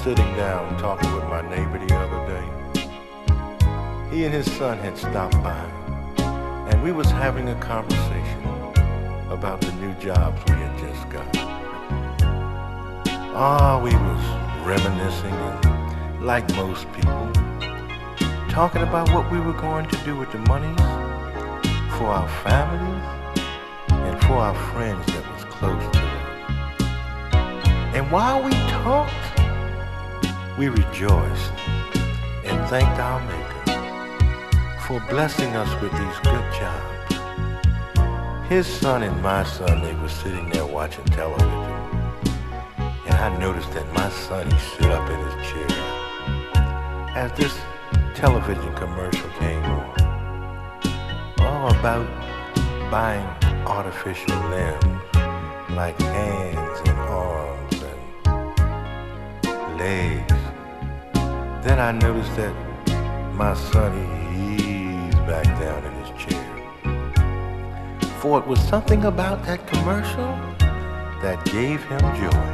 sitting down talking with my neighbor the other day. He and his son had stopped by, and we was having a conversation about the new jobs we had just got. We was reminiscing, and like most people, talking about what we were going to do with the monies for our families and for our friends that was close to us. And while we talked, we rejoiced and thanked our Maker for blessing us with these good jobs. His son and my son, they were sitting there watching television. And I noticed that my son, he sit up in his chair as this television commercial came on. All about buying artificial limbs like hands and arms and legs. Then I noticed that my son, he eased back down in his chair. For it was something about that commercial that gave him joy.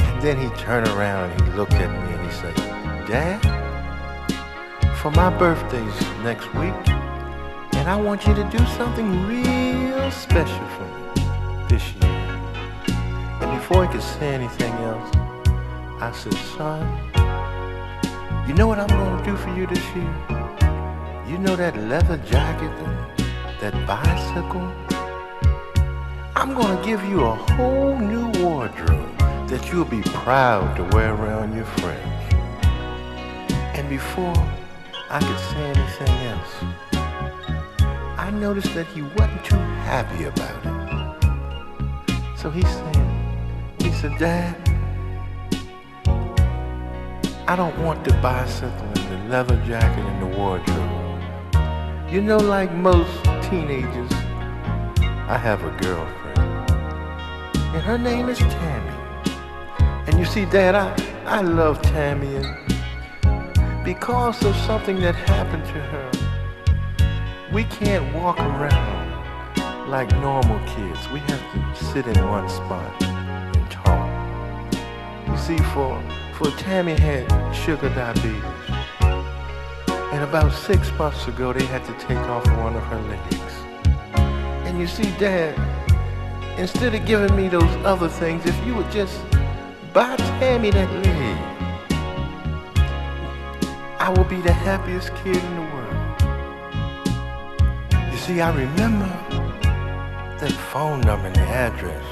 And then he turned around and he looked at me and he said, "Dad, for my birthday's next week, and I want you to do something real special for me this year." And before he could say anything else, I said, "Son, you know what I'm going to do for you this year? You know that leather jacket and that bicycle? I'm going to give you a whole new wardrobe that you'll be proud to wear around your friends." And before I could say anything else, I noticed that he wasn't too happy about it. So he said, "Dad, I don't want the bicycle and the leather jacket and the wardrobe. You know, like most teenagers, I have a girlfriend, and her name is Tammy. And you see, Dad, I love Tammy, and because of something that happened to her, we can't walk around like normal kids. We have to sit in one spot and talk. You see, for Tammy had sugar diabetes, and about 6 months ago they had to take off one of her legs. And you see, Dad, instead of giving me those other things, if you would just buy Tammy that leg, I will be the happiest kid in the world." You see, I remember that phone number and the address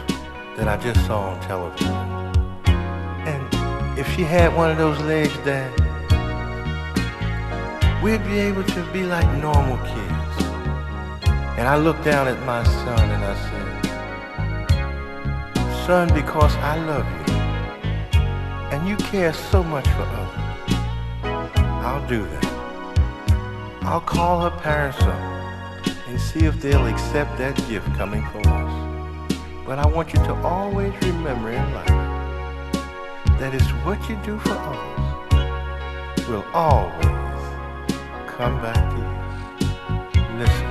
that I just saw on television. And if she had one of those legs, Dad, we'd be able to be like normal kids. And I looked down at my son and I said, "Son, because I love you and you care so much for others, I'll do that. I'll call her parents up and see if they'll accept that gift coming from us. But I want you to always remember in life that it's what you do for others will always come back to you." Listen.